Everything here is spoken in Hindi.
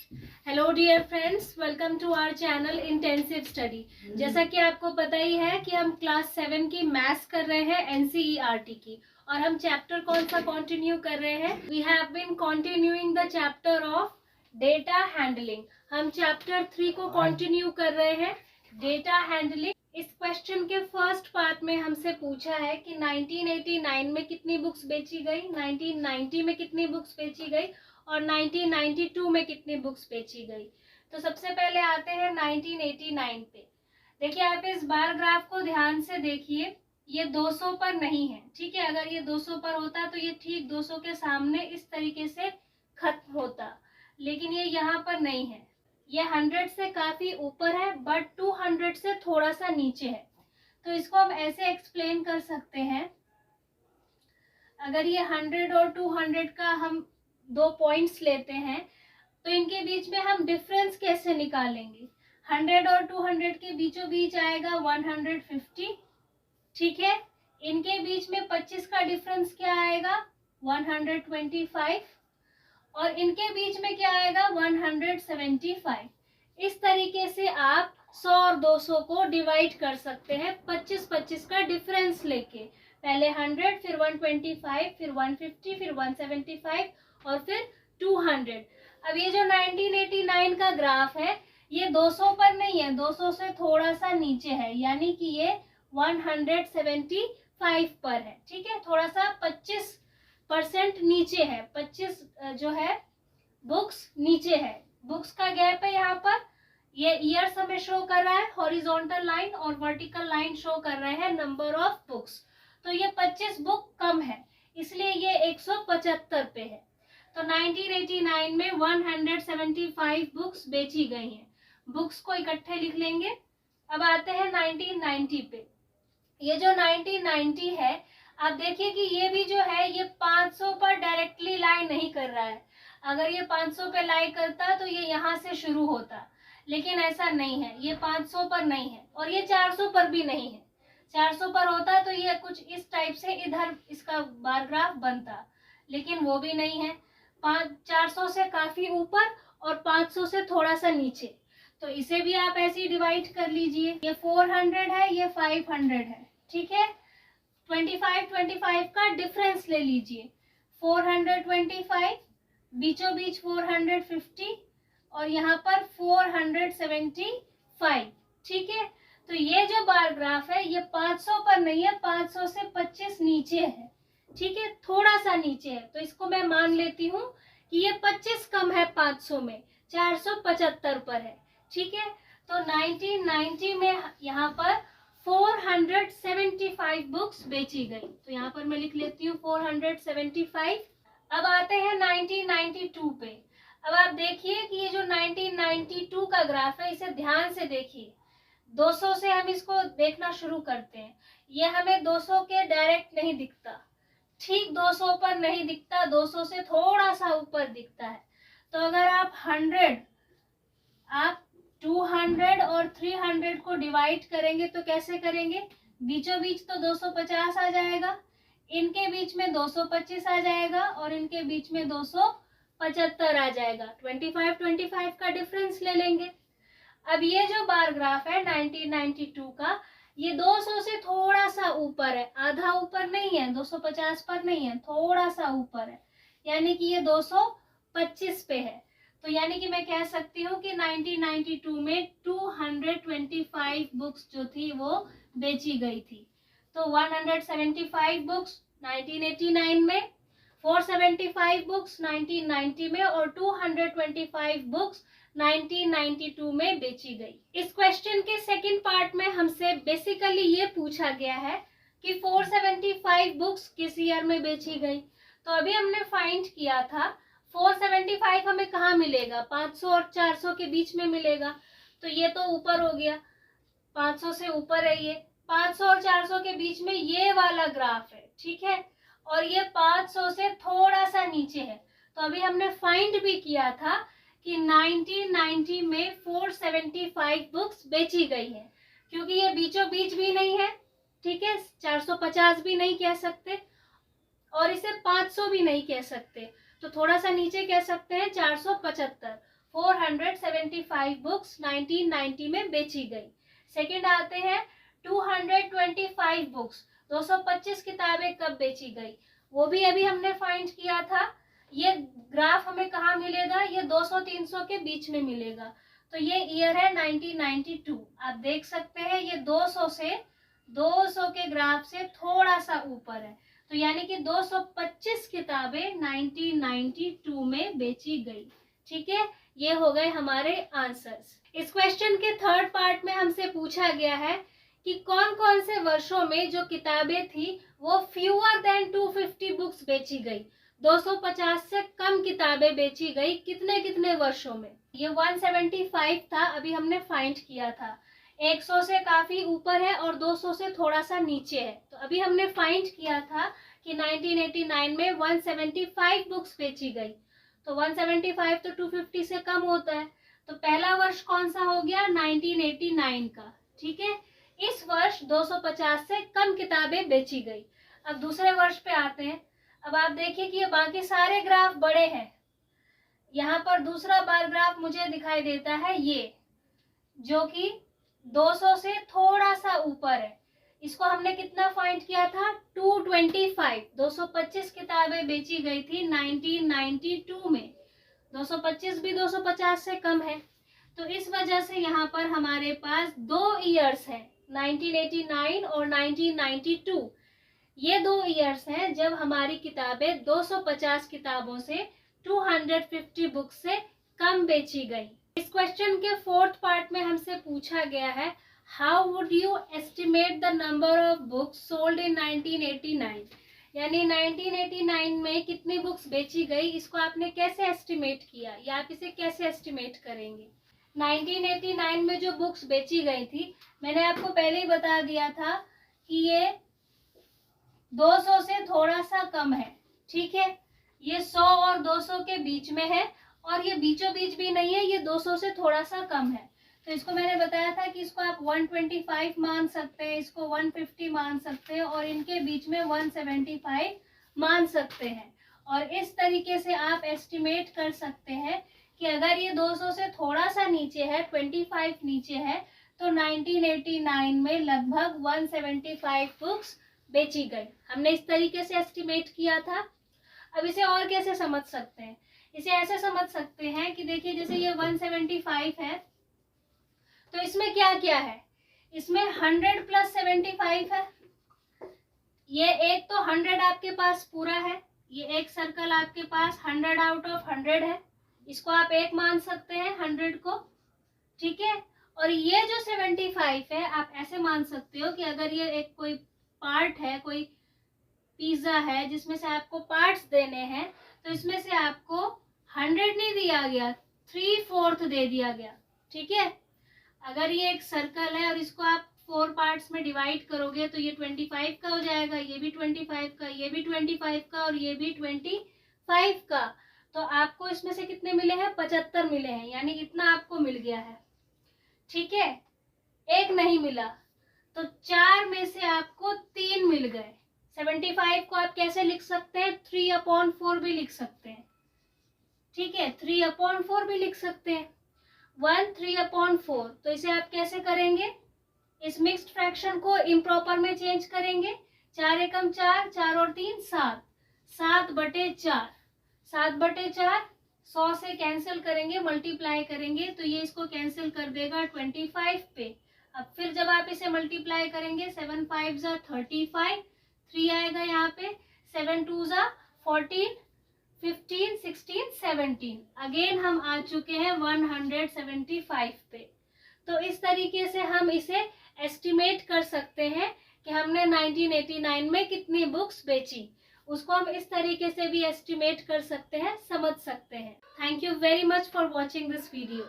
Hello dear friends, welcome to our channel intensive study. जैसा कि आपको पता ही है कि हम क्लास 7 की मैथ्स कर रहे हैं एनसीईआरटी की, और हम चैप्टर कौन सा कंटिन्यू कर रहे हैं? We have been continuing the chapter of data handling. हम चैप्टर 3 को कंटिन्यू कर रहे हैं, डेटा हैंडलिंग। इस क्वेश्चन के फर्स्ट पार्ट में हमसे पूछा है कि 1989 में कितनी बुक्स बेची गई, 1990 में कितनी बुक्स बेची गई और 1992 में कितनी बुक्स बेची गई। तो सबसे पहले आते हैं 1989 पे। देखिए, आप इस बार ग्राफ को ध्यान से देखिए, ये 200 पर नहीं है, ठीक है। अगर ये 200 पर होता तो ये ठीक 200 के सामने इस तरीके से खत्म होता, लेकिन ये यहाँ पर नहीं है। ये 100 से काफी ऊपर है, बट 200 से थोड़ा सा नीचे है। तो इसको हम ऐसे एक्सप्लेन कर सकते हैं, अगर ये 100 और 200 का हम दो पॉइंट्स लेते हैं तो इनके बीच में हम डिफरेंस कैसे निकालेंगे? 100 और 200 के बीचों बीच आएगा 150, ठीक है। इनके बीच में 25 का डिफरेंस क्या आएगा? 125, और इनके बीच में क्या आएगा? 175। इस तरीके से आप 100 और 200 को डिवाइड कर सकते हैं 25-25 का डिफरेंस लेके। पहले 100, फिर 125, फिर 150, फिर 175 और फिर 200। अब ये जो 1989 का ग्राफ है, ये 200 पर नहीं है, 200 से थोड़ा सा नीचे है, यानी कि ये 175 पर है, ठीक है। थोड़ा सा 25% नीचे है, 25 जो है बुक्स नीचे है। बुक्स का गैप है यहाँ पर, ये ईयर्स हमें शो कर रहा है, हॉरिजॉन्टल लाइन और वर्टिकल लाइन शो कर रहे हैं नंबर ऑफ बुक्स। तो ये 25 बुक कम है, इसलिए ये 175 पे है। तो 1989 में 175 बुक्स बेची गई हैं। बुक्स को इकट्ठे लिख लेंगे। अब आते हैं 1990 पे। ये जो 1990 है, आप देखिए कि ये भी जो है ये 500 पर डायरेक्टली लाई नहीं कर रहा है। अगर ये 500 पे लाई करता तो ये यहाँ से शुरू होता, लेकिन ऐसा नहीं है, ये 500 पर नहीं है और ये 400 पर भी नहीं है। 400 पर होता तो ये कुछ इस टाइप से इधर इसका बार ग्राफ बनता, लेकिन वो भी नहीं है। 400 से काफी ऊपर और 500 से थोड़ा सा नीचे, तो इसे भी आप ऐसे ही डिवाइड कर लीजिए। ये 400 है, ये 500 है, ठीक है। 25 का डिफरेंस ले लीजिए। 425, बीचों बीच 450 और यहाँ पर 475, ठीक है। तो ये जो बार ग्राफ है ये 500 पर नहीं है, 500 से 25 नीचे है, ठीक है, थोड़ा सा नीचे है। तो इसको मैं मान लेती हूँ कि ये 25 कम है 500 में, 475 पर है, ठीक है। तो 1990 में यहाँ पर 475 बुक्स बेची गई। तो यहाँ पर मैं लिख लेती हूँ 475। अब आते हैं 1992 पे। अब आप देखिए कि ये जो 1992 का ग्राफ है, इसे ध्यान से देखिए। 200 से हम इसको देखना शुरू करते हैं। ये हमें 200 के डायरेक्ट नहीं दिखता, ठीक 200 पर नहीं दिखता, 200 से थोड़ा सा ऊपर दिखता है। तो अगर आप 200 और 300 को डिवाइड करेंगे तो कैसे करेंगे? बीचों बीच तो 250 आ जाएगा, इनके बीच में 225 आ जाएगा और इनके बीच में 275 आ जाएगा। 25 का डिफरेंस ले लेंगे। अब ये जो बार ग्राफ है 1992 का, ये 200 से थोड़ा सा ऊपर है, आधा ऊपर नहीं है, 250 पर नहीं है, थोड़ा सा ऊपर है, यानी कि ये 225 पे है। तो यानी कि मैं कह सकती हूँ कि 1992 में 225 बुक्स जो थी वो बेची गई थी। तो 175 बुक्स 1989 में, 475 बुक्स 1990 में और 225 बुक्स 1992 में बेची गई। इस क्वेश्चन के सेकंड पार्ट में हमसे बेसिकली ये पूछा गया है कि 475 बुक्स किस ईयर में बेची गई। तो अभी हमने फाइंड किया था 475 हमें कहाँ मिलेगा? 500 और 400 के बीच में मिलेगा। तो ये तो ऊपर हो गया, 500 से ऊपर है ये। 500 और 400 के बीच में ये वाला ग्राफ है, ठीक है, और ये 500 से थोड़ा सा नीचे है। तो अभी हमने फाइंड भी किया था कि 1990 में 475 बुक्स बेची गई है, क्योंकि ये बीचों बीच भी नहीं है, ठीक है, 450 भी नहीं कह सकते और इसे 500 भी नहीं कह सकते, तो थोड़ा सा नीचे कह सकते हैं 475। 475 बुक्स 1990 में बेची गई। सेकंड आते हैं 225 बुक्स, 225 किताबें कब बेची गई, वो भी अभी हमने फाइंड किया था। ये ग्राफ हमें कहाँ मिलेगा, ये 200-300 के बीच में मिलेगा। तो ये ईयर है 1992। आप देख सकते हैं ये 200 के ग्राफ से थोड़ा सा ऊपर है, तो यानी कि 225 किताबें 1992 में बेची गई। ठीक है, ये हो गए हमारे आंसर्स। इस क्वेश्चन के थर्ड पार्ट में हमसे पूछा गया है कि कौन कौन से वर्षों में जो किताबें थी वो फ्यूअर देन 250 बुक्स बेची गई, 250 से कम किताबें बेची गई कितने कितने वर्षों में। ये 175 था, अभी हमने फाइंड किया था। 100 से काफी ऊपर है और 200 से थोड़ा सा नीचे है। तो अभी हमने फाइंड किया था कि 1989 में 175 बुक्स बेची गई। तो 175 तो 250 से कम होता है, तो पहला वर्ष कौन सा हो गया, 1989 का। ठीक है, इस वर्ष 250 से कम किताबें बेची गई। अब दूसरे वर्ष पे आते हैं। अब आप देखिए कि ये बाकी सारे ग्राफ बड़े हैं, यहाँ पर दूसरा बार ग्राफ मुझे दिखाई देता है ये, जो कि 200 से थोड़ा सा ऊपर है। इसको हमने कितना फाइंड किया था, 225। 225 किताबें बेची गई थी 1992 में। 225 भी 250 से कम है, तो इस वजह से यहाँ पर हमारे पास 2 ईयर्स हैं, 1989 और 1992। ये 2 ईयर्स हैं जब हमारी किताबें 250 किताबों से 250 बुक्स से कम बेची गई। इस क्वेश्चन के फोर्थ पार्ट में हमसे पूछा गया है, how would you estimate the number of books sold in 1989, यानी 1989 में कितनी बुक्स बेची गई, इसको आपने कैसे एस्टिमेट किया या आप इसे कैसे एस्टिमेट करेंगे। 1989 में जो बुक्स बेची गई थी, मैंने आपको पहले ही बता दिया था कि ये 200 से थोड़ा सा कम है। ठीक है, ये 100 और 200 के बीच में है, और ये बीचों बीच भी नहीं है, ये 200 से थोड़ा सा कम है। तो इसको मैंने बताया था कि इसको आप 125 मान सकते हैं, इसको 150 मान सकते हैं, और इनके बीच में 175 मान सकते हैं। और इस तरीके से आप एस्टिमेट कर सकते हैं कि अगर ये 200 से थोड़ा सा नीचे है, 25 नीचे है, तो 1989 में लगभग 175 बुक्स बेची गई। हमने इस तरीके से एस्टिमेट किया था। अब इसे और कैसे समझ सकते हैं, इसे ऐसे समझ सकते हैं कि देखिए जैसे ये 175 है, तो इसमें क्या क्या है, इसमें 100 + 75 है। ये एक तो 100 आपके पास पूरा है, ये एक सर्कल आपके पास 100 आउट ऑफ 100 है, इसको आप एक मान सकते हैं 100 को। ठीक है, और ये जो 75 है आप ऐसे मान सकते हो कि अगर ये एक कोई पार्ट है, कोई पिज्जा है जिसमें से आपको पार्ट्स देने हैं, तो इसमें से आपको 100 नहीं दिया गया, 3/4 दे दिया गया। ठीक है, अगर ये एक सर्कल है और इसको आप 4 पार्ट्स में डिवाइड करोगे तो ये 25 का हो जाएगा, ये भी 25 का, ये भी 25 का, और ये भी 25 का। तो आपको इसमें से कितने मिले हैं, 75 मिले हैं, यानी इतना आपको मिल गया है। ठीक है, एक नहीं मिला, तो 4 में से आपको 3 मिल गए। 75 को आप कैसे लिख सकते हैं, 3/4 भी लिख सकते हैं। ठीक है, 3/4 भी लिख सकते हैं, 1 3/4। तो इसे आप कैसे करेंगे, इस मिक्स्ड फ्रैक्शन को इम्प्रॉपर में चेंज करेंगे। 4 एकम 4, 4 और 3 7, 7/4, 7/4 100 से कैंसिल करेंगे, मल्टीप्लाई करेंगे, तो ये इसको कैंसिल कर देगा 25 पे। अब फिर जब आप इसे मल्टीप्लाई करेंगे, 7 5 = 35, 3 आएगा यहाँ पे, 7 2 = 14, 15 16 17। अगेन हम आ चुके हैं 175 पे। तो इस तरीके से हम इसे एस्टिमेट कर सकते हैं कि हमने 1989 में कितनी बुक्स बेची। उसको हम इस तरीके से भी एस्टिमेट कर सकते हैं, समझ सकते हैं। Thank you very much for watching this video.